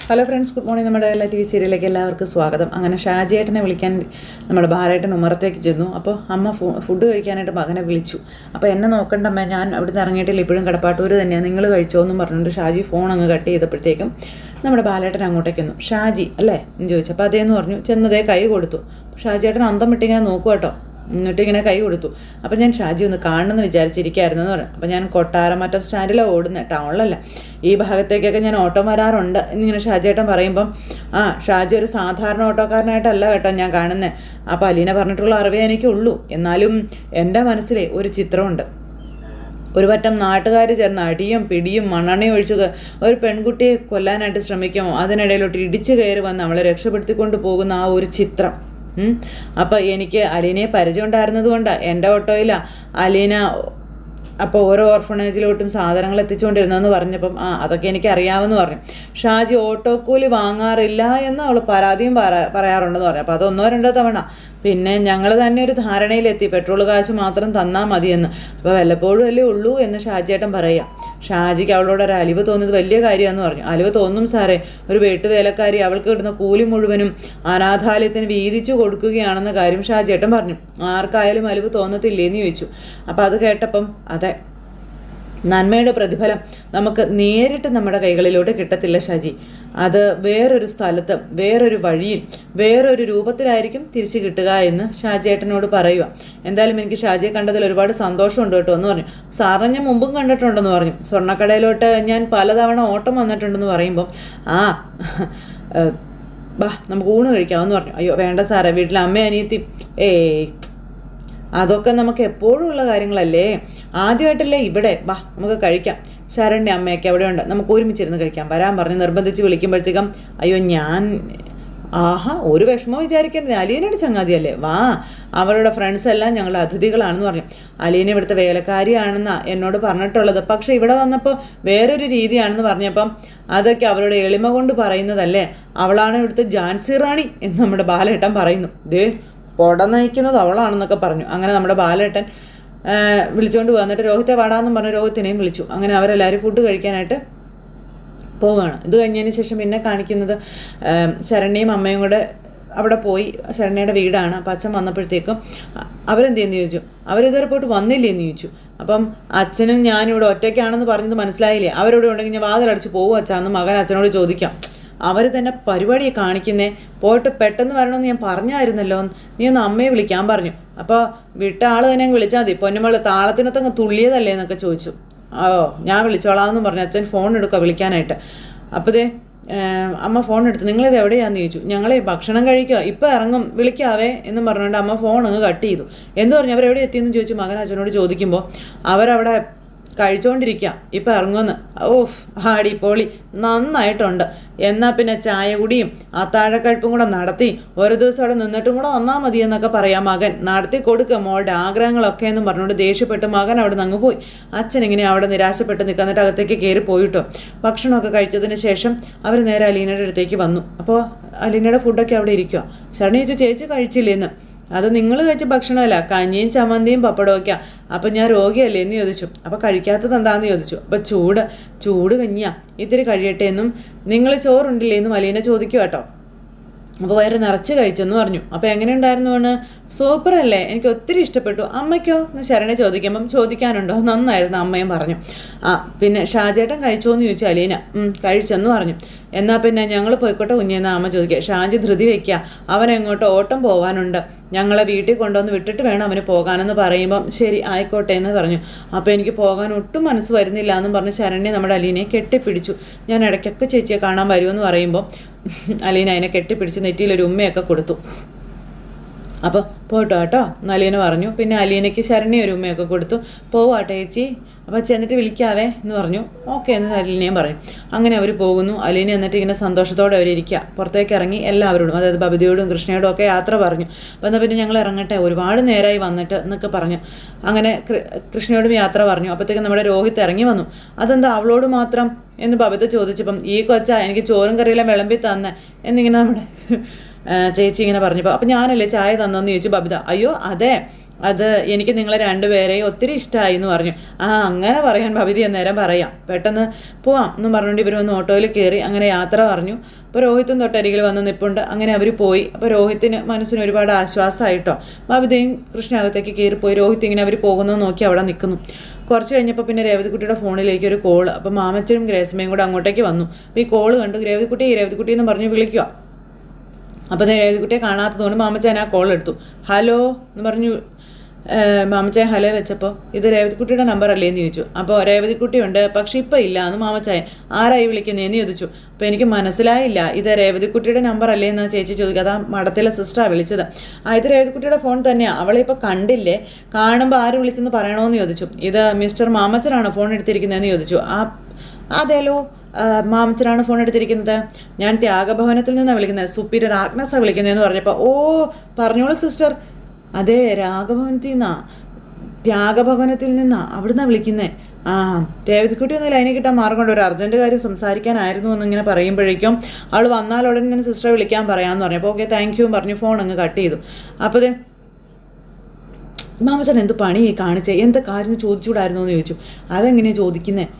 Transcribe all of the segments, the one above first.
Hello friends, good morning. നമ്മുടെ എല്ലാ T V സീരിയലിലേക്ക് എല്ലാവർക്കും സ്വാഗതം. അങ്ങനെ ഷാജിയേട്ടനെ വിളിക്കാൻ നമ്മുടെ ബാലേട്ടൻ ഉമ്മറത്തേക്ക് ചെന്നു. അപ്പോൾ അമ്മ ഫുഡ് കഴിക്കാനായിട്ട് മകനെ വിളിച്ചു. അപ്പോൾ എന്നെ നോക്കണ്ടമ്മ, ഞാൻ അവിടുന്ന് ഇറങ്ങിയിട്ടില്ല, ഇപ്പോഴും കടപ്പാട്ടൂർ തന്നെയാണ്, നിങ്ങൾ കഴിച്ചോ എന്നും പറഞ്ഞുകൊണ്ട് ഷാജി ഫോൺ അങ്ങ് കട്ട് ചെയ്തപ്പോഴത്തേക്കും നമ്മുടെ ബാലേട്ടൻ അങ്ങോട്ടേക്ക് വന്നു. ഷാജി അല്ലേ എന്ന് ചോദിച്ചു. അപ്പോൾ അതേന്ന് പറഞ്ഞു. ചെന്നതേ കൈ കൊടുത്തു. ഷാജിയേട്ടൻ അന്തം വിട്ടിങ്ങനെ നോക്കുക കേട്ടോ. എന്നിട്ടിങ്ങനെ കൈ കൊടുത്തു. അപ്പം ഞാൻ ഷാജി ഒന്ന് കാണണമെന്ന് വിചാരിച്ചിരിക്കുകയായിരുന്നു എന്ന് പറഞ്ഞു. അപ്പം ഞാൻ കൊട്ടാരമറ്റം സ്റ്റാൻഡിലാണ് ഓടുന്നത്, ടൗണിലല്ല, ഈ ഭാഗത്തേക്കൊക്കെ ഞാൻ ഓട്ടോ വരാറുണ്ട് എന്നിങ്ങനെ ഷാജിയേട്ടൻ പറയുമ്പം ഷാജി ഒരു സാധാരണ ഓട്ടോക്കാരനായിട്ടല്ല കേട്ടോ ഞാൻ കാണുന്നത്. അപ്പോൾ അലീന പറഞ്ഞിട്ടുള്ള അറിവേ എനിക്കുള്ളൂ. എന്നാലും എൻ്റെ മനസ്സിലെ ഒരു ചിത്രമുണ്ട്. ഒരു വട്ടം നാട്ടുകാർ ചേർന്ന് അടിയും പിടിയും മണ്ണെണ്ണയും ഒഴിച്ച് ഒരു പെൺകുട്ടിയെ കൊല്ലാനായിട്ട് ശ്രമിക്കുമോ, അതിനിടയിലോട്ട് ഇടിച്ചു കയറി വന്ന് അവളെ രക്ഷപ്പെടുത്തിക്കൊണ്ട് പോകുന്ന ആ ഒരു ചിത്രം. അപ്പോൾ എനിക്ക് അലീനയെ പരിചയം ഉണ്ടായിരുന്നത് കൊണ്ടാണ് എൻ്റെ ഓട്ടോയിലാണ് അലീന അപ്പോൾ ഓരോ ഓർഫണേജിലോട്ടും സാധനങ്ങൾ എത്തിച്ചുകൊണ്ടിരുന്നതെന്ന് പറഞ്ഞപ്പം അതൊക്കെ എനിക്ക് അറിയാമെന്ന് പറഞ്ഞു. ഷാജി ഓട്ടോക്കൂലി വാങ്ങാറില്ല എന്ന് അവൾ പരാതിയും പറയാറുണ്ടെന്ന് പറഞ്ഞു. അപ്പോൾ അതൊന്നോ രണ്ടോ തവണ. പിന്നെ ഞങ്ങൾ തന്നെ ഒരു ധാരണയിലെത്തി, പെട്രോൾ കാശ് മാത്രം തന്നാൽ മതിയെന്ന്. അപ്പോൾ വല്ലപ്പോഴും അല്ലേ ഉള്ളൂ എന്ന് ഷാജിയേട്ടൻ പറയുക. ഷാജിക്ക് അവളോട് ഒരു അലിവ് തോന്നിയത് വലിയ കാര്യമാണെന്ന് പറഞ്ഞു. അലിവ് തോന്നും സാറേ, ഒരു വീട്ടുവേലക്കാരി അവൾക്ക് കിട്ടുന്ന കൂലി മുഴുവനും അനാഥാലയത്തിന് വീതിച്ചു കൊടുക്കുകയാണെന്ന കാര്യം ഷാജിയേട്ടൻ പറഞ്ഞു. ആർക്കായാലും അലിവ് തോന്നത്തില്ലേന്ന് ചോദിച്ചു. അപ്പോൾ അത് കേട്ടപ്പം അതെ, നന്മയുടെ പ്രതിഫലം നമുക്ക് നേരിട്ട് നമ്മുടെ കൈകളിലോട്ട് കിട്ടത്തില്ല ഷാജി, അത് വേറൊരു സ്ഥലത്ത് വേറൊരു വഴിയിൽ വേറൊരു രൂപത്തിലായിരിക്കും തിരിച്ചു കിട്ടുക എന്ന് ഷാജിയേട്ടനോട് പറയുക. എന്തായാലും എനിക്ക് ഷാജിയെ കണ്ടതിൽ ഒരുപാട് സന്തോഷമുണ്ട് കേട്ടോ എന്ന് പറഞ്ഞു. സാറിനെ ഞാൻ മുമ്പും കണ്ടിട്ടുണ്ടെന്ന് പറഞ്ഞു. സ്വർണ്ണക്കടയിലോട്ട് ഞാൻ പലതവണ ഓട്ടം വന്നിട്ടുണ്ടെന്ന് പറയുമ്പം ബാ നമുക്ക് ഊണ് കഴിക്കാമെന്ന് പറഞ്ഞു. അയ്യോ വേണ്ട സാറേ, വീട്ടിലെ അമ്മ അനിയത്തി അതൊക്കെ നമുക്ക് എപ്പോഴും ഉള്ള കാര്യങ്ങളല്ലേ, ആദ്യമായിട്ടല്ലേ ഇവിടെ, ബാ നമുക്ക് കഴിക്കാം, ശരണ്യ അമ്മയൊക്കെ അവിടെ ഉണ്ട്, നമുക്ക് ഒരുമിച്ചിരുന്ന് കഴിക്കാം, വരാൻ പറഞ്ഞ് നിർബന്ധിച്ച് വിളിക്കുമ്പോഴത്തേക്കും അയ്യോ ഞാൻ ഒരു വിഷമം വിചാരിക്കരുത്, അലീനയുടെ ചങ്ങാതിയല്ലേ, വാ, അവരുടെ ഫ്രണ്ട്സ് എല്ലാം ഞങ്ങളുടെ അതിഥികളാണെന്ന് പറഞ്ഞു. അലീന ഇവിടുത്തെ വേലക്കാരിയാണെന്നാണ് എന്നോട് പറഞ്ഞിട്ടുള്ളത്, പക്ഷേ ഇവിടെ വന്നപ്പോൾ വേറൊരു രീതിയാണെന്ന് പറഞ്ഞപ്പം അതൊക്കെ അവരുടെ എളിമ കൊണ്ട് പറയുന്നതല്ലേ, അവളാണ് ഇവിടുത്തെ ജാൻസി റാണി എന്ന് നമ്മുടെ ബാലേട്ടൻ പറയുന്നു. ദേ പൊട നയിക്കുന്നത് അവളാണെന്നൊക്കെ പറഞ്ഞു. അങ്ങനെ നമ്മുടെ ബാലേട്ടൻ വിളിച്ചുകൊണ്ട് വന്നിട്ട് രോഹിത്തെ വാടാന്നും പറഞ്ഞ് രോഹിത്തിനെയും വിളിച്ചു. അങ്ങനെ അവരെല്ലാവരും ഫുഡ് കഴിക്കാനായിട്ട് പോവുകയാണ്. ഇത് കഴിഞ്ഞതിന് ശേഷം പിന്നെ കാണിക്കുന്നത് ശരണ്യയും അമ്മയും കൂടെ അവിടെ പോയി. ശരണ്യയുടെ വീടാണ്. അപ്പം അച്ഛൻ വന്നപ്പോഴത്തേക്കും അവരെന്ത് ചെയ്യുന്നു ചോദിച്ചു. അവരിതുവരെ പോയിട്ട് വന്നില്ലേ എന്ന് ചോദിച്ചു. അപ്പം അച്ഛനും ഞാനും ഇവിടെ ഒറ്റയ്ക്കാണെന്ന് പറഞ്ഞത് മനസ്സിലായില്ലേ, അവരോട് ഉണ്ടെങ്കിൽ ഞാൻ വാതിലടിച്ച് പോകും അച്ഛാന്ന് മകൻ അച്ഛനോട് ചോദിക്കാം. അവർ തന്നെ പരിപാടിയെ കാണിക്കുന്നേ, പോയിട്ട് പെട്ടെന്ന് വരണമെന്ന് ഞാൻ പറഞ്ഞായിരുന്നല്ലോ, നീ ഒന്ന് അമ്മയെ വിളിക്കാൻ പറഞ്ഞു. അപ്പോൾ വിട്ട ആൾ തന്നെ അങ്ങ് വിളിച്ചാൽ മതി, പൊന്നുമോള് താളത്തിനകത്തങ്ങ് തുള്ളിയതല്ലേ എന്നൊക്കെ ചോദിച്ചു. ഞാൻ വിളിച്ചോളാമെന്ന് പറഞ്ഞു. അച്ഛൻ ഫോൺ എടുക്കുക വിളിക്കാനായിട്ട്. അപ്പോഴേ അമ്മ ഫോൺ എടുത്തു. നിങ്ങളിത് എവിടെയാണെന്ന് ചോദിച്ചു. ഞങ്ങളെ ഭക്ഷണം കഴിക്കുക, ഇപ്പം ഇറങ്ങും, വിളിക്കാവേ എന്നും പറഞ്ഞുകൊണ്ട് അമ്മ ഫോൺ അങ്ങ് കട്ട് ചെയ്തു. എന്ന് പറഞ്ഞു അവരെവിടെ എത്തിയെന്ന് ചോദിച്ചു മകൻ അച്ഛനോട് ചോദിക്കുമ്പോൾ അവരവിടെ കഴിച്ചുകൊണ്ടിരിക്കുക, ഇപ്പം ഇറങ്ങുമെന്ന്. ഓഫ് പൊളി നന്നായിട്ടുണ്ട്, എന്നാൽ പിന്നെ ചായ കുടിയും അത്താഴക്കഴുപ്പും കൂടെ നടത്തി ഒരു ദിവസം അവിടെ നിന്നിട്ടും കൂടെ വന്നാൽ മതി എന്നൊക്കെ പറയാം. മകൻ നടത്തി കൊടുക്കുക മോളുടെ ആഗ്രഹങ്ങളൊക്കെ എന്നും പറഞ്ഞുകൊണ്ട് ദേഷ്യപ്പെട്ട് മകൻ അവിടെ നിന്ന് അങ്ങ് പോയി. അച്ഛൻ ഇങ്ങനെ അവിടെ നിരാശപ്പെട്ട് നിൽക്കുന്നിട്ട് അകത്തേക്ക് കയറി പോയിട്ടോ. ഭക്ഷണമൊക്കെ കഴിച്ചതിന് ശേഷം അവർ നേരെ അലീനയുടെ അടുത്തേക്ക് വന്നു. അപ്പോൾ അലീനയുടെ ഫുഡൊക്കെ അവിടെ ഇരിക്കുക. ശരണി ചോദിച്ചു, ചേച്ചി കഴിച്ചില്ലേന്ന്. അത് നിങ്ങൾ കഴിച്ച ഭക്ഷണമല്ല, കഞ്ഞിയും ചമ്മന്തിയും പപ്പടമൊക്കെയാണ്. അപ്പം ഞാൻ രോഗിയല്ലേ എന്ന് ചോദിച്ചു. അപ്പോൾ കഴിക്കാത്തത് എന്താണെന്ന് ചോദിച്ചു. അപ്പോൾ ചൂട് കഞ്ഞിയാ, ഇത്തിരി കഴിയട്ടെ എന്നും നിങ്ങൾ ചോറുണ്ടില്ലേ എന്നും അലീന ചോദിക്കുക കേട്ടോ. അപ്പോൾ വയറ് നിറച്ച് കഴിച്ചെന്ന് പറഞ്ഞു. അപ്പോൾ എങ്ങനെ ഉണ്ടായിരുന്നു എന്ന്. സൂപ്പറല്ലേ, എനിക്ക് ഒത്തിരി ഇഷ്ടപ്പെട്ടു. അമ്മയ്ക്കോ എന്ന് ശരണെ ചോദിക്കുമ്പം ചോദിക്കാനുണ്ടോ, നന്നായിരുന്നു അമ്മയും പറഞ്ഞു. പിന്നെ ഷാജേട്ടൻ കഴിച്ചോ എന്ന് ചോദിച്ചു അലീന. കഴിച്ചെന്ന് പറഞ്ഞു. എന്നാൽ പിന്നെ ഞങ്ങൾ പോയിക്കോട്ടെ കുഞ്ഞെന്ന് അമ്മ ചോദിക്കുക. ഷാജി ധൃതി വയ്ക്കുക, അവനെങ്ങോട്ട് ഓട്ടം പോകാനുണ്ട്, ഞങ്ങളെ വീട്ടിൽ കൊണ്ടുവന്ന് വിട്ടിട്ട് വേണം അവന് പോകാനെന്ന് പറയുമ്പം ശരി ആയിക്കോട്ടെ എന്ന് പറഞ്ഞു. അപ്പോൾ എനിക്ക് പോകാൻ ഒട്ടും മനസ്സ് വരുന്നില്ല എന്നും പറഞ്ഞ് ശരണ്യ നമ്മുടെ അലീനയെ കെട്ടിപ്പിടിച്ചു. ഞാൻ ഇടയ്ക്കൊക്കെ ചേച്ചിയെ കാണാൻ വരുമെന്ന് പറയുമ്പോൾ അലീന അതിനെ കെട്ടിപ്പിടിച്ച് നെറ്റിയിലൊരു ഉമ്മയൊക്കെ കൊടുത്തു. അപ്പോൾ പോട്ടോ കേട്ടോ എന്ന് അലീന പറഞ്ഞു. പിന്നെ അലീനയ്ക്ക് ശരണ്യ ഒരു ഉമ്മയൊക്കെ കൊടുത്തു. പോവാട്ടെ ചേച്ചി, അപ്പോൾ ചെന്നിട്ട് വിളിക്കാവേ എന്ന് പറഞ്ഞു. ഓക്കെ എന്ന് അലീനയും പറഞ്ഞു. അങ്ങനെ അവർ പോകുന്നു. അലീന എന്നിട്ട് ഇങ്ങനെ സന്തോഷത്തോടെ അവരിയ്ക്കുക. പുറത്തേക്ക് ഇറങ്ങി എല്ലാവരോടും, അതായത് ബബിതയോടും കൃഷ്ണയോടും ഒക്കെ യാത്ര പറഞ്ഞു. അപ്പോൾ എന്നാൽ പിന്നെ ഞങ്ങൾ ഇറങ്ങട്ടെ, ഒരുപാട് നേരമായി വന്നിട്ട് എന്നൊക്കെ പറഞ്ഞു. അങ്ങനെ കൃഷ്ണയോടും യാത്ര പറഞ്ഞു. അപ്പോഴത്തേക്കും നമ്മുടെ രോഹിത്ത് ഇറങ്ങി വന്നു. അതെന്താ അവളോട് മാത്രം എന്ന് ബബിത ചോദിച്ചപ്പം ഈ കൊച്ച എനിക്ക് ചോറും കറിയെല്ലാം വിളമ്പി തന്നെ എന്നിങ്ങനെ നമ്മുടെ ചേച്ചി ഇങ്ങനെ പറഞ്ഞപ്പോൾ അപ്പം ഞാനല്ലേ ചായ തന്നെന്ന് ചോദിച്ചു ബബിത. അയ്യോ അതെ, അത് എനിക്ക് നിങ്ങളെ രണ്ടുപേരെയും ഒത്തിരി ഇഷ്ടമായി എന്ന് പറഞ്ഞു. ആ അങ്ങനെ പറയാൻ ഭവിതി അന്നേരം പറയാം, പെട്ടെന്ന് പോവാം എന്നും പറഞ്ഞുകൊണ്ട് ഇവർ വന്ന് ഓട്ടോയിൽ കയറി അങ്ങനെ യാത്ര പറഞ്ഞു. അപ്പോൾ രോഹിത്തും തൊട്ടരികിൽ വന്ന് നിൽപ്പുണ്ട്. അങ്ങനെ അവർ പോയി. അപ്പോൾ രോഹിത്തിന് മനസ്സിന് ഒരുപാട് ആശ്വാസമായിട്ടോ. ഭവിതയും കൃഷ്ണകത്തേക്ക് കയറിപ്പോയി. രോഹിത്ത് ഇങ്ങനെ അവർ പോകുന്നത് നോക്കി അവിടെ നിൽക്കുന്നു. കുറച്ച് കഴിഞ്ഞപ്പോൾ പിന്നെ രേവതിക്കുട്ടിയുടെ ഫോണിലേക്ക് ഒരു കോള്. അപ്പോൾ മാമച്ചനും ഗ്രേസ്മയും കൂടെ അങ്ങോട്ടേക്ക് വന്നു. അപ്പോൾ ഈ കോള് കണ്ടു. രേവതിക്കുട്ടി എന്ന് പറഞ്ഞ് വിളിക്കുക. അപ്പോൾ രേവതിക്കുട്ടിയെ കാണാത്തതുകൊണ്ട് മാമച്ചൻ ആ കോൾ എടുത്തു. ഹലോ എന്ന് പറഞ്ഞു മാമച്ചായൻ ഹലോ വെച്ചപ്പോൾ ഇത് രേവതിക്കുട്ടിയുടെ നമ്പർ അല്ലേ എന്ന് ചോദിച്ചു. അപ്പോൾ രേവതിക്കുട്ടിയുണ്ട്, പക്ഷെ ഇപ്പോൾ ഇല്ല എന്ന് മാമച്ചായൻ. ആരായി വിളിക്കുന്നതെന്ന് ചോദിച്ചു. അപ്പോൾ എനിക്ക് മനസ്സിലായില്ല, ഇത് രേവതിക്കുട്ടിയുടെ നമ്പർ അല്ലേ എന്ന് ചേച്ചി ചോദിക്കുക. അതാ മഠത്തിലെ സിസ്റ്ററാണ് വിളിച്ചത്. ഇത് രേവതിക്കുട്ടിയുടെ ഫോൺ തന്നെയാണ്, അവളെ ഇപ്പോൾ കണ്ടില്ലേ, കാണുമ്പോൾ ആര് വിളിച്ചെന്ന് പറയണമെന്ന് ചോദിച്ചു. ഇത് മിസ്റ്റർ മാമച്ചനാണോ ഫോൺ എടുത്തിരിക്കുന്നതെന്ന് ചോദിച്ചു. അതേലോ മാമച്ചനാണ് ഫോൺ എടുത്തിരിക്കുന്നത്, ഞാൻ ത്യാഗഭവനത്തിൽ നിന്നാണ് വിളിക്കുന്നത്, സുപ്പീരിയർ ആഗ്നസാണ് വിളിക്കുന്നതെന്ന് പറഞ്ഞപ്പോൾ പറഞ്ഞോളൂ സിസ്റ്റർ. അതെ, ത്യാഗഭവനത്തിൽ നിന്നാ അവിടുന്നാണ് വിളിക്കുന്നത്. രേവതിക്കുട്ടി ഒന്നും ലൈനെ കിട്ടാൻ മാർഗമുണ്ട്, ഒരു അർജൻറ്റ് കാര്യം സംസാരിക്കാനായിരുന്നു എന്നിങ്ങനെ പറയുമ്പോഴേക്കും അവൾ വന്നാൽ ഉടനെ ഞാൻ സിസ്റ്ററെ വിളിക്കാൻ പറയാമെന്ന് പറഞ്ഞു. അപ്പോൾ ഓക്കെ താങ്ക് യു പറഞ്ഞു ഫോൺ അങ്ങ് കട്ട് ചെയ്തു. അപ്പോൾ മാമച്ചൻ എന്ത് പണി കാണിച്ചേ, എന്ത് കാര്യം ചോദിച്ചുകൂടായിരുന്നു എന്ന് ചോദിച്ചു. അതെങ്ങനെയാണ് ചോദിക്കുന്നത്,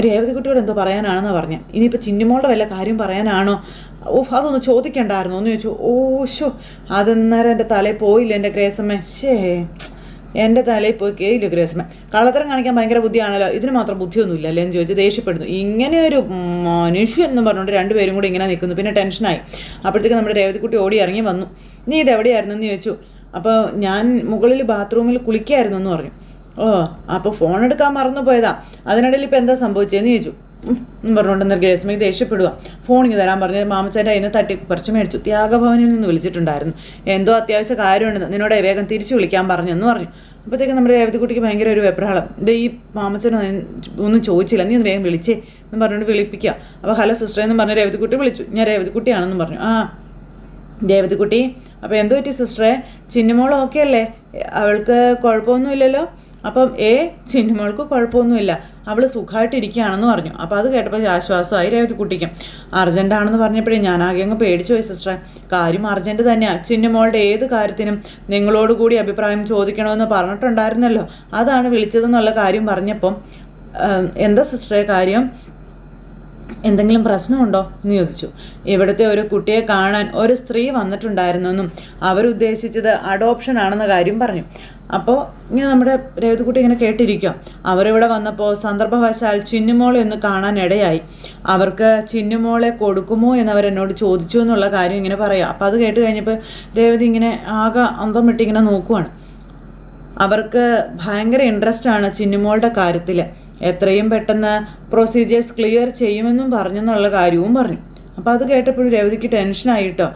രേവതിക്കുട്ടിയോട് എന്തോ പറയാനാണെന്ന് പറഞ്ഞു. ഇനിയിപ്പോൾ ചിന്നുമോളുടെ വല്ല കാര്യം പറയാനാണോ, അതൊന്ന് ചോദിക്കണ്ടായിരുന്നു എന്ന് ചോദിച്ചു. അതെന്നേരം എൻ്റെ തലയിൽ പോയില്ല എൻ്റെ ഗ്രേസമ്മേ, എൻ്റെ തലയിൽ പോയി കേയില്ല ഗ്രേസമ്മ, കള്ളത്തരം കാണിക്കാൻ ഭയങ്കര ബുദ്ധിയാണല്ലോ, ഇതിന് മാത്രം ബുദ്ധിയൊന്നുമില്ല അല്ലേ എന്ന് ചോദിച്ച് ദേഷ്യപ്പെടുന്നു. ഇങ്ങനെ ഒരു മനുഷ്യൻ എന്ന് പറഞ്ഞുകൊണ്ട് രണ്ടുപേരും കൂടി ഇങ്ങനെ നിൽക്കുന്നു. പിന്നെ ടെൻഷനായി. അപ്പോഴത്തേക്ക് നമ്മുടെ രേവതിക്കുട്ടി ഓടി ഇറങ്ങി വന്നു. നീ ഇതെവിടെയായിരുന്നു എന്ന് ചോദിച്ചു. അപ്പോൾ ഞാൻ മുകളിൽ ബാത്റൂമിൽ കുളിക്കായിരുന്നു എന്ന് പറഞ്ഞു. അപ്പോൾ ഫോൺ എടുക്കാൻ മറന്നു പോയതാ, അതിനിടയിൽ ഇപ്പോൾ എന്താ സംഭവിച്ചതെന്ന് ചോദിച്ചു. പറഞ്ഞുകൊണ്ടെന്നാൽ ഗ്രേസ്മയ്ക്ക് ദേഷ്യപ്പെടുക. ഫോണിങ് തരാൻ പറഞ്ഞ് മാമച്ചാൻ്റെ അതിന് തട്ടി പറിച്ചു മേടിച്ചു. ത്യാഗഭവനിൽ നിന്ന് വിളിച്ചിട്ടുണ്ടായിരുന്നു, എന്തോ അത്യാവശ്യ കാര്യമുണ്ടെന്ന്, നിന്നോട് വേഗം തിരിച്ചു വിളിക്കാൻ പറഞ്ഞെന്ന് പറഞ്ഞു. അപ്പോഴത്തേക്കും നമ്മുടെ രേവതിക്കുട്ടിക്ക് ഭയങ്കര ഒരു വെപ്രാളം. ഈ മാമച്ചൻ ഒന്നും ചോദിച്ചില്ല, നീ ഒന്ന് വേഗം വിളിച്ചേ എന്ന് പറഞ്ഞുകൊണ്ട് വിളിപ്പിക്കുക. അപ്പോൾ ഹലോ സിസ്റ്റർ എന്ന് പറഞ്ഞ് രേവതിക്കുട്ടി വിളിച്ചു. ഞാൻ രേവതിക്കുട്ടിയാണെന്ന് പറഞ്ഞു. രേവതിക്കുട്ടി, അപ്പോൾ എന്ത് പറ്റി സിസ്റ്ററെ, ചിന്നുമോൾ ഓക്കെ അല്ലേ, അവൾക്ക് കുഴപ്പമൊന്നുമില്ലല്ലോ? അപ്പം ചിന്നുമോൾക്ക് കുഴപ്പമൊന്നുമില്ല, അവൾ സുഖമായിട്ടിരിക്കുകയാണെന്ന് പറഞ്ഞു. അപ്പോൾ അത് കേട്ടപ്പോൾ ആശ്വാസമായി രേവതിക്കുട്ടിക്കും. അർജൻറ്റാണെന്ന് പറഞ്ഞപ്പോഴേ ഞാനാകെ അങ്ങ് പേടിച്ചു പോയി സിസ്റ്ററെ. കാര്യം അർജൻറ്റ് തന്നെയാണ്. ചിന്നുമോളുടെ ഏത് കാര്യത്തിനും നിങ്ങളോട് കൂടി അഭിപ്രായം ചോദിക്കണമെന്ന് പറഞ്ഞിട്ടുണ്ടായിരുന്നല്ലോ, അതാണ് വിളിച്ചതെന്നുള്ള കാര്യം പറഞ്ഞപ്പം എന്താ സിസ്റ്ററെ കാര്യം, എന്തെങ്കിലും പ്രശ്നമുണ്ടോ എന്ന് ചോദിച്ചു. ഇവിടുത്തെ ഒരു കുട്ടിയെ കാണാൻ ഒരു സ്ത്രീ വന്നിട്ടുണ്ടായിരുന്നെന്നും അവരുദ്ദേശിച്ചത് അഡോപ്ഷൻ ആണെന്ന കാര്യം പറഞ്ഞു. അപ്പോൾ ഇങ്ങനെ നമ്മുടെ രേവതിക്കുട്ടി ഇങ്ങനെ കേട്ടിരിക്കുക. അവരിവിടെ വന്നപ്പോൾ സന്ദർഭവശാൽ ചിന്നുമോളെ ഒന്ന് കാണാൻ ഇടയായി. അവർക്ക് ചിന്നുമോളെ കൊടുക്കുമോ എന്നവരെന്നോട് ചോദിച്ചു എന്നുള്ള കാര്യം ഇങ്ങനെ പറയാം. അപ്പോൾ അത് കേട്ട് കഴിഞ്ഞപ്പോൾ രേവതി ഇങ്ങനെ ആകെ അന്തം വിട്ട് ഇങ്ങനെ നോക്കുവാണ്. അവർക്ക് ഭയങ്കര ഇൻട്രസ്റ്റ് ആണ് ചിന്നുമോളുടെ കാര്യത്തിൽ, എത്രയും പെട്ടെന്ന് പ്രൊസീജിയേഴ്സ് ക്ലിയർ ചെയ്യുമെന്നും പറഞ്ഞെന്നുള്ള കാര്യവും പറഞ്ഞു. അപ്പോൾ അത് കേട്ടപ്പോഴും രേവതിക്ക് ടെൻഷനായിട്ടോ,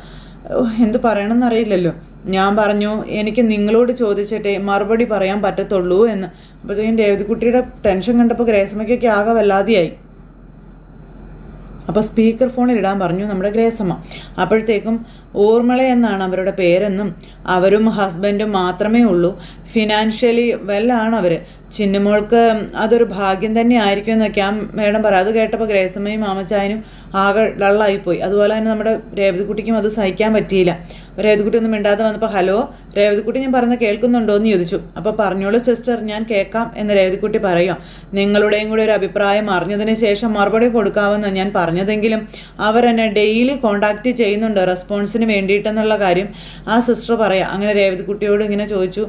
എന്ത് പറയണമെന്നറിയില്ലല്ലോ. ഞാൻ പറഞ്ഞു എനിക്ക് നിങ്ങളോട് ചോദിച്ചിട്ടേ മറുപടി പറയാൻ പറ്റത്തുള്ളൂ എന്ന്. അപ്പോഴത്തേക്കും രേവതിക്കുട്ടിയുടെ ടെൻഷൻ കണ്ടപ്പോൾ ഗ്രേസമ്മയ്ക്കൊക്കെ ആകെ വല്ലാതെയായി. അപ്പോൾ സ്പീക്കർ ഫോണിൽ ഇടാൻ പറഞ്ഞു നമ്മുടെ ഗ്രേസമ്മ. അപ്പോഴത്തേക്കും ഊർമിള എന്നാണ് അവരുടെ പേരെന്നും അവരും ഹസ്ബൻഡും മാത്രമേ ഉള്ളൂ, ഫിനാൻഷ്യലി വെല്ലാണ് അവർ, ചിന്നുമോൾക്ക് അതൊരു ഭാഗ്യം തന്നെ ആയിരിക്കും എന്നൊക്കെ ആ മേഡം പറയാം. അത് കേട്ടപ്പോൾ ഗ്രേസമ്മയും മാമച്ചായനും ആകെ ഡള്ളായിപ്പോയി. അതുപോലെ തന്നെ നമ്മുടെ രേവതിക്കുട്ടിക്കും അത് സഹിക്കാൻ പറ്റിയില്ല. രേവതിക്കുട്ടി ഒന്നും മിണ്ടാതെ വന്നപ്പോൾ ഹലോ രേവതിക്കുട്ടി, ഞാൻ പറയുന്നത് കേൾക്കുന്നുണ്ടോ എന്ന് ചോദിച്ചു. അപ്പോൾ പറഞ്ഞോളൂ സിസ്റ്റർ, ഞാൻ കേൾക്കാം എന്ന് രേവതിക്കുട്ടി പറയുക. നിങ്ങളുടെയും കൂടെ ഒരു അഭിപ്രായം അറിഞ്ഞതിന് ശേഷം മറുപടി കൊടുക്കാമെന്ന് ഞാൻ പറഞ്ഞതെങ്കിലും അവരെന്നെ ഡെയിലി കോണ്ടാക്റ്റ് ചെയ്യുന്നുണ്ട് റെസ്പോൺസിന് വേണ്ടിയിട്ടെന്നുള്ള കാര്യം ആ സിസ്റ്റർ പറയാം. അങ്ങനെ രേവതിക്കുട്ടിയോട് ഇങ്ങനെ ചോദിച്ചു.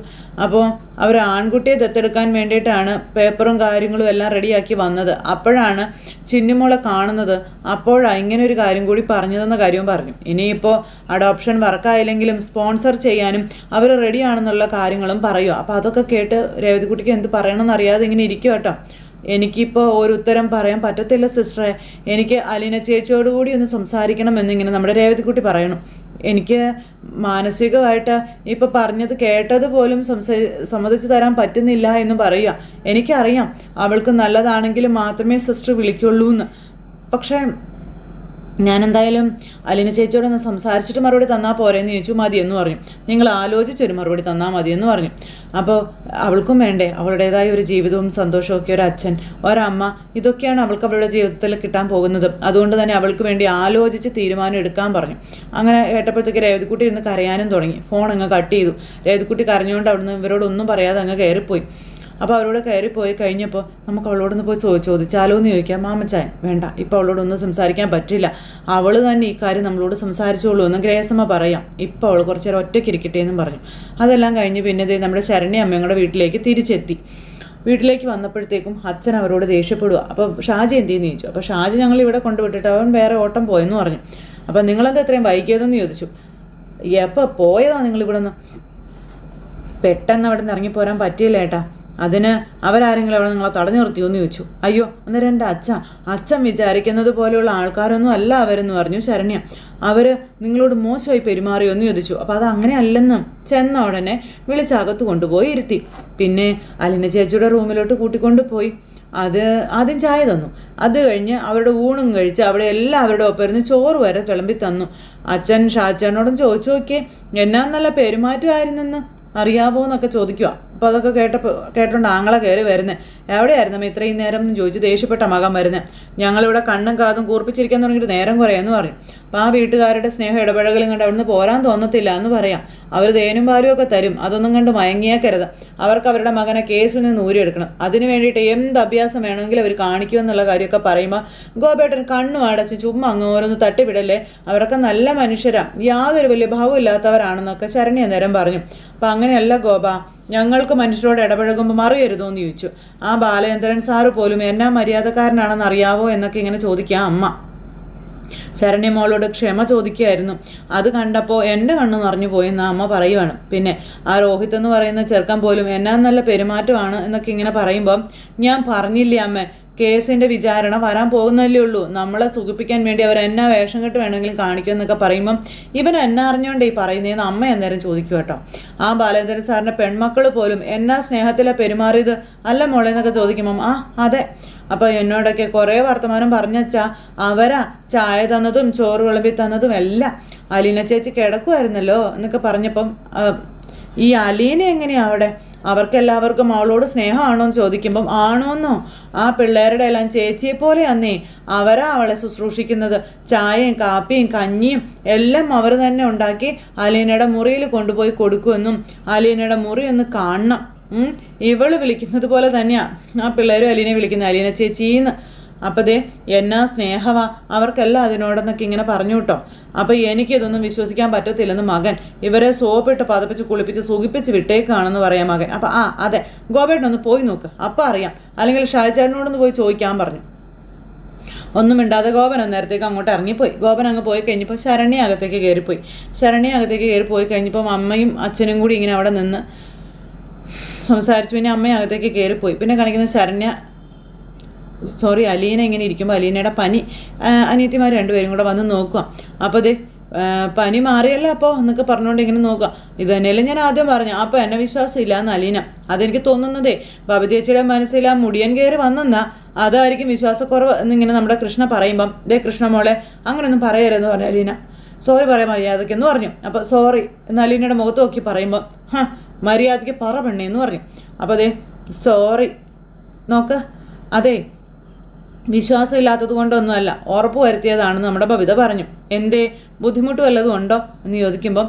അപ്പോൾ അവർ ആൺകുട്ടിയെ ദത്തെടുക്കാൻ വേണ്ടിയിട്ടാണ് പേപ്പറും കാര്യങ്ങളും എല്ലാം റെഡിയാക്കി വന്നത്. അപ്പോഴാണ് ചിന്നുമോളെ കാണുന്നത്. അപ്പോഴാണ് ഇങ്ങനെ ഒരു കാര്യം കൂടി പറഞ്ഞതെന്ന കാര്യവും പറഞ്ഞു. ഇനിയിപ്പോൾ അഡോപ്ഷൻ വർക്കായില്ലെങ്കിലും സ്പോൺസർ ചെയ്യാനും അവർ റെഡിയാണെന്നുള്ള കാര്യങ്ങളും പറയുക. അപ്പോൾ അതൊക്കെ കേട്ട് രേവതിക്കുട്ടിക്ക് എന്ത് പറയണമെന്ന് അറിയാതെ ഇങ്ങനെ ഇരിക്കും കേട്ടോ. എനിക്കിപ്പോൾ ഒരു ഉത്തരം പറയാൻ പറ്റത്തില്ല സിസ്റ്ററെ, എനിക്ക് അലീന ചേച്ചിയോടുകൂടി ഒന്ന് സംസാരിക്കണം എന്നിങ്ങനെ നമ്മുടെ രേവതിക്കുട്ടി പറയണം. എനിക്ക് മാനസികമായിട്ട് ഇപ്പോൾ പറഞ്ഞത് കേട്ടത് പോലും സമ്മതിച്ചു തരാൻ പറ്റുന്നില്ല എന്ന് പറയുക. എനിക്കറിയാം അവൾക്ക് നല്ലതാണെങ്കിൽ മാത്രമേ സിസ്റ്റർ വിളിക്കുള്ളൂ എന്ന്. പക്ഷേ ഞാനെന്തായാലും അലീന ചേച്ചിയോടൊന്ന് സംസാരിച്ചിട്ട് മറുപടി തന്നാൽ പോരെന്ന് ചോദിച്ചു. മതിയെന്ന് പറഞ്ഞു. നിങ്ങൾ ആലോചിച്ചൊരു മറുപടി തന്നാൽ മതിയെന്ന് പറഞ്ഞു. അപ്പോൾ അവൾക്കും വേണ്ടേ അവളുടേതായ ഒരു ജീവിതവും സന്തോഷവും ഒക്കെ, ഒരു അച്ഛൻ, ഒരമ്മ, ഇതൊക്കെയാണ് അവൾക്ക് അവളുടെ ജീവിതത്തിൽ കിട്ടാൻ പോകുന്നത്. അതുകൊണ്ട് തന്നെ അവൾക്ക് വേണ്ടി ആലോചിച്ച് തീരുമാനം എടുക്കാൻ പറഞ്ഞു. അങ്ങനെ കേട്ടപ്പോഴത്തേക്ക് രേവതിക്കുട്ടി ഇരുന്ന് കരയാനും തുടങ്ങി. ഫോൺ അങ്ങ് കട്ട് ചെയ്തു. രേവതിക്കുട്ടി കരഞ്ഞുകൊണ്ട് അവിടുന്ന് ഇവരോടൊന്നും പറയാതെ അങ്ങ് കയറിപ്പോയി. അപ്പോൾ അവരോട് കയറിപ്പോയി കഴിഞ്ഞപ്പോൾ നമുക്ക് അവളോടൊന്ന് പോയി ചോദിച്ചാലോ എന്ന് ചോദിക്കാം. മാമച്ചായൻ വേണ്ട, ഇപ്പോൾ അവളോടൊന്നും സംസാരിക്കാൻ പറ്റില്ല, അവൾ തന്നെ ഈ കാര്യം നമ്മളോട് സംസാരിച്ചോളൂ എന്ന് ഗ്രേസമ്മ പറയാം. ഇപ്പോൾ അവൾ കുറച്ച് നേരം ഒറ്റയ്ക്ക് ഇരിക്കട്ടെ എന്നും പറഞ്ഞു. അതെല്ലാം കഴിഞ്ഞ് പിന്നെ നമ്മുടെ ശരണ്യ അമ്മയുടെ വീട്ടിലേക്ക് തിരിച്ചെത്തി. വീട്ടിലേക്ക് വന്നപ്പോഴത്തേക്കും അച്ഛൻ അവരോട് ദേഷ്യപ്പെടുക. അപ്പോൾ ഷാജി എന്തെന്ന് ചോദിച്ചു. അപ്പോൾ ഷാജി ഞങ്ങൾ ഇവിടെ കൊണ്ടുവിട്ടിട്ട് അവൻ വേറെ ഓട്ടം പോയെന്ന് പറഞ്ഞു. അപ്പോൾ നിങ്ങളെന്താ ഇത്രയും വൈകിയതെന്ന് ചോദിച്ചു. എപ്പോൾ പോയതാണ് നിങ്ങളിവിടെ നിന്ന്? പെട്ടെന്ന് അവിടെ നിന്ന് ഇറങ്ങിപ്പോരാൻ പറ്റിയില്ല ഏട്ടാ, അതിന് അവരാരെങ്കിലും അവിടെ നിങ്ങളെ തടഞ്ഞു നിർത്തിയോ എന്ന് ചോദിച്ചു. അയ്യോ, അന്നേരം എൻ്റെ അച്ഛൻ വിചാരിക്കുന്നത് പോലെയുള്ള ആൾക്കാരൊന്നും അല്ല അവരെന്ന് പറഞ്ഞു ശരണ്യ. അവർ നിങ്ങളോട് മോശമായി പെരുമാറിയോ എന്ന് ചോദിച്ചു. അപ്പോൾ അത് അങ്ങനെ അല്ലെന്നും ചെന്ന ഉടനെ വിളിച്ചകത്ത് കൊണ്ടുപോയി ഇരുത്തി. പിന്നെ അലീന ചേച്ചിയുടെ റൂമിലോട്ട് കൂട്ടിക്കൊണ്ട് പോയി. അത് ആദ്യം ചായ തന്നു. അത് കഴിഞ്ഞ് അവരുടെ ഊണും കഴിച്ച് അവിടെ എല്ലാവരുടെ ഒപ്പം ഇരുന്ന് ചോറ് വരെ വിളമ്പി തന്നു. അച്ഛൻ ഷാച്ചനോടും ചോദിച്ചു നോക്കിയേ എന്നാ നല്ല പെരുമാറ്റമായിരുന്നെന്ന് അറിയാവോ എന്നൊക്കെ ചോദിക്കുക. അപ്പോൾ അതൊക്കെ കേട്ടോണ്ട് ആങ്ങളെ കയറി വരുന്നത്. എവിടെയായിരുന്നു ഇത്രയും നേരം എന്ന് ചോദിച്ചു ദേഷ്യപ്പെട്ട മകൻ വരുന്നത്. ഞങ്ങളിവിടെ കണ്ണും കാതും കൂർപ്പിച്ചിരിക്കാൻ തുടങ്ങിയിട്ട് നേരം കുറയെന്ന് പറയും. അപ്പോൾ ആ വീട്ടുകാരുടെ സ്നേഹം ഇടപെടലും കണ്ട് അവിടുന്ന് പോരാൻ തോന്നത്തില്ല എന്ന് പറയാം. അവർ തേനും പാലും ഒക്കെ തരും, അതൊന്നും കണ്ട് മയങ്ങിയേക്കരുത്. അവർക്ക് അവരുടെ മകനെ കേസിൽ നിന്ന് ഊരിയെടുക്കണം. അതിന് വേണ്ടിയിട്ട് എന്ത് അഭ്യാസം വേണമെങ്കിലും അവർ കാണിക്കുമെന്നുള്ള കാര്യമൊക്കെ പറയുമ്പോൾ ഗോപേട്ടൻ കണ്ണും അടച്ച് ചുമ്മാ അങ്ങ് ഓരോന്ന് തട്ടിവിടല്ലേ, അവരൊക്കെ നല്ല മനുഷ്യരാ, യാതൊരു വലിയ ഭാവം ഇല്ലാത്തവരാണെന്നൊക്കെ ശരണ്യ നേരം പറഞ്ഞു. അപ്പം അങ്ങനെയല്ല ഗോപ, ഞങ്ങൾക്ക് മനുഷ്യരോട് ഇടപഴകുമ്പോൾ മറിയരുതോ എന്ന് ചോദിച്ചു. ആ ബാലചന്ദ്രൻ സാറ് പോലും എന്നാ മര്യാദക്കാരനാണെന്ന് അറിയാവോ എന്നൊക്കെ ഇങ്ങനെ ചോദിക്കാം അമ്മ. ശരണ്യ മോളോട് ക്ഷമ ചോദിക്കുകയായിരുന്നു. അത് കണ്ടപ്പോൾ എൻ്റെ കണ്ണ് നിറഞ്ഞു പോയെന്ന് അമ്മ പറയുവാണ്. പിന്നെ ആ രോഹിത് എന്ന് പറയുന്ന ചെറുക്കൻ പോലും എന്നാ നല്ല പെരുമാറ്റമാണ് എന്നൊക്കെ ഇങ്ങനെ പറയുമ്പോൾ ഞാൻ പറഞ്ഞില്ലേ അമ്മ, കേസിൻ്റെ വിചാരണ വരാൻ പോകുന്നതല്ലേ ഉള്ളൂ, നമ്മളെ സുഖിപ്പിക്കാൻ വേണ്ടി അവർ എന്നാ വേഷം കെട്ട് വേണമെങ്കിലും കാണിക്കുമെന്നൊക്കെ പറയുമ്പം ഇവൻ എന്നാ അറിഞ്ഞുകൊണ്ട് ഈ പറയുന്നതെന്ന് അമ്മ അന്നേരം ചോദിക്കും കേട്ടോ. ആ ബാലേന്ദ്രൻ സാറിൻ്റെ പെൺമക്കൾ പോലും എന്നാ സ്നേഹത്തിലാണ് പെരുമാറിയത് അല്ല മോളെ എന്നൊക്കെ ചോദിക്കുമ്പം ആ അതെ. അപ്പോൾ എന്നോടൊക്കെ കുറേ വർത്തമാനം പറഞ്ഞാ അവരാ ചായ തന്നതും ചോറ് വിളമ്പി തന്നതും എല്ലാം. അലീന ചേച്ചി കിടക്കുമായിരുന്നല്ലോ എന്നൊക്കെ പറഞ്ഞപ്പം ഈ അലീന എങ്ങനെയാ അവിടെ, അവർക്കെല്ലാവർക്കും അവളോട് സ്നേഹമാണോ എന്ന് ചോദിക്കുമ്പം ആണോന്നോ, ആ പിള്ളേരുടെ എല്ലാം ചേച്ചിയെ പോലെ അന്നേ അവരാ അവളെ ശുശ്രൂഷിക്കുന്നത്. ചായയും കാപ്പിയും കഞ്ഞിയും എല്ലാം അവർ തന്നെ ഉണ്ടാക്കി അലീനയുടെ മുറിയിൽ കൊണ്ടുപോയി കൊടുക്കുമെന്നും അലീനയുടെ മുറി ഒന്ന് കാണണം, ഇവള് വിളിക്കുന്നത് പോലെ തന്നെയാ ആ പിള്ളേരും അലീനെ വിളിക്കുന്നത്, അലീന ചേച്ചീന്ന്. അപ്പം ദേ എന്നാ സ്നേഹമാ അവർക്കെല്ലാം അതിനോടെന്നൊക്കെ ഇങ്ങനെ പറഞ്ഞു കേട്ടോ. അപ്പോൾ എനിക്കിതൊന്നും വിശ്വസിക്കാൻ പറ്റത്തില്ലെന്ന് മകൻ ഇവരെ സോപ്പിട്ട് പതപ്പിച്ച് കുളിപ്പിച്ച് സുഖിപ്പിച്ച് വിട്ടേക്കാണെന്ന് പറയാം മകൻ. അപ്പം അതെ ഗോപേട്ടനൊന്ന് പോയി നോക്ക്, അപ്പം അറിയാം, അല്ലെങ്കിൽ ഷാജാനോടൊന്ന് പോയി ചോദിക്കാൻ പറഞ്ഞു. ഒന്നും മിണ്ടാതെ ഗോപൻ അന്നേരത്തേക്ക് അങ്ങോട്ട് ഇറങ്ങിപ്പോയി. ഗോപൻ അങ്ങ് പോയി കഴിഞ്ഞപ്പോൾ ശരണ്യ അകത്തേക്ക് കയറിപ്പോയി കഴിഞ്ഞപ്പം അമ്മയും അച്ഛനും കൂടി ഇങ്ങനെ അവിടെ നിന്ന് സംസാരിച്ചു. പിന്നെ അമ്മയും അകത്തേക്ക് കയറിപ്പോയി. പിന്നെ കാണിക്കുന്ന അലീന ഇങ്ങനെ ഇരിക്കുമ്പോൾ അലീനയുടെ പനി അനിയത്തിമാർ രണ്ടുപേരും കൂടെ വന്ന് നോക്കുക. അപ്പോൾ അതെ പനി മാറിയല്ലോ അപ്പോൾ എന്നൊക്കെ പറഞ്ഞുകൊണ്ട് ഇങ്ങനെ നോക്കുക. ഇത് തന്നെയല്ലേ ഞാൻ ആദ്യം പറഞ്ഞു, അപ്പോൾ എന്നെ വിശ്വാസമില്ല എന്ന് അലീന. അതെനിക്ക് തോന്നുന്നതേ ബബിതേച്ചിയുടെ മനസ്സിൽ ആ മുടിയൻ കയറി വന്നെന്നാ, അതായിരിക്കും വിശ്വാസക്കുറവ് എന്നിങ്ങനെ നമ്മുടെ കൃഷ്ണ പറയുമ്പം ദേ കൃഷ്ണ മോളെ അങ്ങനെയൊന്നും പറയരുതെന്ന് പറഞ്ഞു അലീന. സോറി പറയാം മര്യാദയ്ക്ക് എന്ന് പറഞ്ഞു. അപ്പോൾ സോറി എന്ന് അലീനയുടെ മുഖത്ത് നോക്കി പറയുമ്പോൾ മര്യാദയ്ക്ക് പറ പെണ്ണേ എന്ന് പറഞ്ഞു. അപ്പോൾ അതെ സോറി നോക്ക്, അതെ വിശ്വാസം ഇല്ലാത്തത് കൊണ്ടൊന്നുമല്ല, ഉറപ്പ് വരുത്തിയതാണെന്ന് നമ്മുടെ ബബിത പറഞ്ഞു. എന്തേ ബുദ്ധിമുട്ട് വല്ലതും ഉണ്ടോ എന്ന് ചോദിക്കുമ്പം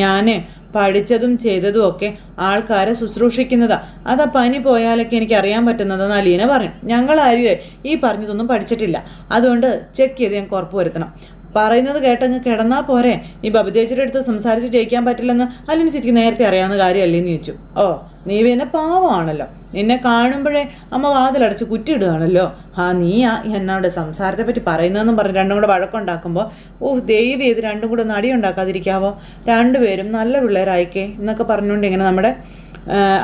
ഞാൻ പഠിച്ചതും ചെയ്തതും ഒക്കെ ആൾക്കാരെ ശുശ്രൂഷിക്കുന്നതാ, അതാ പനി പോയാലൊക്കെ എനിക്ക് അറിയാൻ പറ്റുന്നതെന്ന് അലീന പറഞ്ഞു. ഞങ്ങളാരുവേ ഈ പറഞ്ഞതൊന്നും പഠിച്ചിട്ടില്ല, അതുകൊണ്ട് ചെക്ക് ചെയ്ത് ഞങ്ങൾക്ക് ഉറപ്പ് വരുത്തണം. പറയുന്നത് കേട്ടങ്ങ് കിടന്നാൽ പോരെ, ഈ ബബിതേച്ചിയുടെ അടുത്ത് സംസാരിച്ച് ജയിക്കാൻ പറ്റില്ലെന്ന് അലീന ചേച്ചിക്ക് നേരത്തെ അറിയാവുന്ന കാര്യമല്ലേന്ന് ചോദിച്ചു. ഓ നീ പിന്നെ പാവമാണല്ലോ, നിന്നെ കാണുമ്പോഴേ അമ്മ വാതിലടച്ച് കുറ്റിയിടുകയാണല്ലോ, നീയാ എന്നോട് സംസാരത്തെ പറ്റി പറയുന്നതെന്നും പറഞ്ഞ് രണ്ടും കൂടെ വഴക്കുണ്ടാക്കുമ്പോൾ ദൈവം ഇത് രണ്ടും കൂടെ ഒന്ന് അടിയുണ്ടാക്കാതിരിക്കാവോ, രണ്ടുപേരും നല്ല പിള്ളേരായിക്കേ എന്നൊക്കെ പറഞ്ഞുകൊണ്ട് ഇങ്ങനെ നമ്മുടെ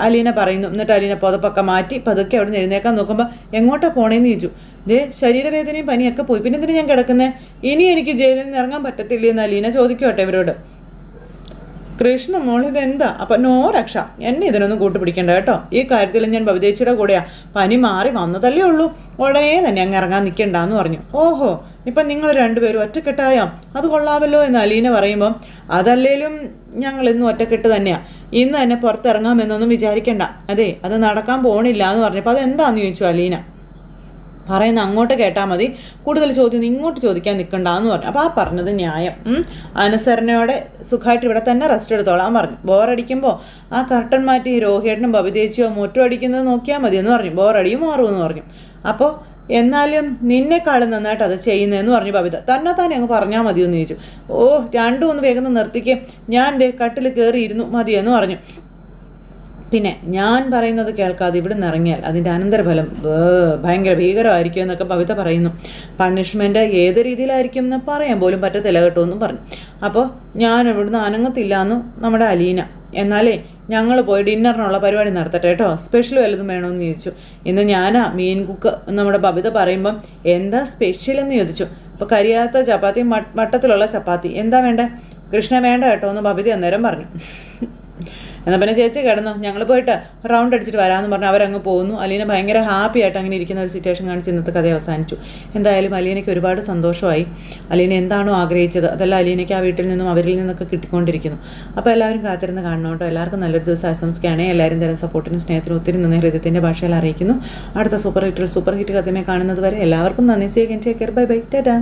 അലീന പറയുന്നു. എന്നിട്ട് അലീന പുതപ്പൊക്കെ മാറ്റി പതുക്കെ അവിടെ നിന്ന് എഴുന്നേക്കാൻ നോക്കുമ്പോൾ എങ്ങോട്ടാണ് പോണേന്ന് ചോദിച്ചു. ശരീരവേദനയും പനിയൊക്കെ പോയി, പിന്നെ എന്തിനാ ഞാൻ കിടക്കുന്നത്, ഇനി എനിക്ക് ജയിലിൽ നിന്ന് ഇറങ്ങാൻ പറ്റത്തില്ല എന്ന് അലീന ചോദിക്കട്ടെ ഇവരോട്. കൃഷ്ണ മോളിതെന്താ അപ്പം നോ രക്ഷ, എന്നെ ഇതിനൊന്നും കൂട്ടുപിടിക്കണ്ട കേട്ടോ, ഈ കാര്യത്തിൽ ഞാൻ ബബിതേച്ചിയുടെ കൂടെയാ, പനി മാറി വന്നതല്ലേ ഉള്ളൂ, ഉടനെ തന്നെ അങ്ങ് ഇറങ്ങാൻ നിൽക്കണ്ടെന്ന് പറഞ്ഞു. ഓഹോ ഇപ്പം നിങ്ങൾ രണ്ടുപേരും ഒറ്റക്കെട്ടായോ, അത് കൊള്ളാമല്ലോ എന്ന് അലീന പറയുമ്പം അതല്ലേലും ഞങ്ങൾ ഇന്നും ഒറ്റക്കെട്ട് തന്നെയാണ്, ഇന്ന് തന്നെ പുറത്തിറങ്ങാമെന്നൊന്നും വിചാരിക്കണ്ട, അതെ അത് നടക്കാൻ പോണില്ല എന്ന് പറഞ്ഞപ്പോൾ അതെന്താണെന്ന് ചോദിച്ചു അലീന. പറയുന്ന അങ്ങോട്ട് കേട്ടാൽ മതി, കൂടുതൽ ചോദ്യം ഇങ്ങോട്ട് ചോദിക്കാൻ നിൽക്കണ്ടെന്ന് പറഞ്ഞു. അപ്പോൾ ആ പറഞ്ഞത് ന്യായം, അനുസരണയോടെ സുഖമായിട്ട് ഇവിടെ തന്നെ റെസ്റ്റ് എടുത്തോളാൻ പറഞ്ഞു. ബോറടിക്കുമ്പോൾ ആ കർട്ടൻ മാറ്റി രോഹിയേട്ടനും ബബിതേച്ചിയോ മുറ്റം അടിക്കുന്നത് നോക്കിയാൽ മതി എന്ന് പറഞ്ഞു. ബോറടിയും മാറുമെന്ന് പറഞ്ഞു. അപ്പോൾ എന്നാലും നിന്നെക്കാളും നന്നായിട്ട് അത് ചെയ്യുന്നതെന്ന് പറഞ്ഞു ബബിത. തന്നെ അങ്ങ് പറഞ്ഞാൽ മതിയെന്ന് ചോദിച്ചു. ഓ രണ്ടും ഒന്ന് വേഗം നിർത്തിക്കേ, ഞാൻ ദേ കട്ടിൽ കയറിയിരുന്നു മതിയെന്ന് പറഞ്ഞു. പിന്നെ ഞാൻ പറയുന്നത് കേൾക്കാതെ ഇവിടെ നിന്ന് ഇറങ്ങിയാൽ അതിൻ്റെ അനന്തരഫലം ഭയങ്കര ഭീകരമായിരിക്കും എന്നൊക്കെ ബബിത പറയുന്നു. പണിഷ്മെൻറ്റ് ഏത് രീതിയിലായിരിക്കും എന്ന് പറയാൻ പോലും പറ്റത്തില്ല കേട്ടോ എന്നും പറഞ്ഞു. അപ്പോൾ ഞാൻ ഇവിടുന്ന് അനങ്ങത്തില്ല എന്ന് നമ്മുടെ അലീന. എന്നാലേ ഞങ്ങൾ പോയി ഡിന്നറിനുള്ള പരിപാടി നടത്തട്ടെ കേട്ടോ, സ്പെഷ്യൽ വല്ലതും വേണമെന്ന് ചോദിച്ചു. ഇന്ന് ഞാനാ മീൻ കുക്ക് നമ്മുടെ ബബിത പറയുമ്പം എന്താ സ്പെഷ്യൽ എന്ന് ചോദിച്ചു. അപ്പോൾ കരിയാത്ത ചപ്പാത്തി, മട്ടത്തിലുള്ള ചപ്പാത്തി, എന്താ വേണ്ടേ? കൃഷ്ണ വേണ്ട കേട്ടോ എന്ന് ബബിത അന്നേരം പറഞ്ഞു. എന്നാൽ പിന്നെ ചേച്ചി കിടന്നു, ഞങ്ങൾ പോയിട്ട് റൗണ്ട് അടിച്ചിട്ട് വരാമെന്ന് പറഞ്ഞ് അവരങ്ങ് പോകുന്നു. അലീന ഭയങ്കര ഹാപ്പി ആയിട്ട് അങ്ങനെ ഇരിക്കുന്ന ഒരു സിറ്റുവേഷൻ കാണിച്ച് ഇന്നത്തെ കഥ അവസാനിച്ചു. എന്തായാലും അലീനയ്ക്ക് ഒരുപാട് സന്തോഷമായി. അലീന എന്താണോ ആഗ്രഹിച്ചത് അതെല്ലാം അലീനയ്ക്ക് ആ വീട്ടിൽ നിന്നും അവരിൽ നിന്നൊക്കെ കിട്ടിക്കൊണ്ടിരിക്കുന്നു. അപ്പോൾ എല്ലാവരും കാത്തിരുന്ന് കാണണം കേട്ടോ. എല്ലാവർക്കും നല്ലൊരു ദിവസം ആശംസിക്കുകയാണ്. എല്ലാവരും തരം സപ്പോർട്ടിനും സ്നേഹത്തിനും ഒത്തിരി നന്ദി ഹൃദയത്തിൻ്റെ ഭാഷയിൽ അറിയിക്കുന്നു. അടുത്ത സൂപ്പർ ഹിറ്റ് കഥമേ കാണുന്നത് വരെ എല്ലാവർക്കും നന്ദി. See again, take care, bye bye, Tata.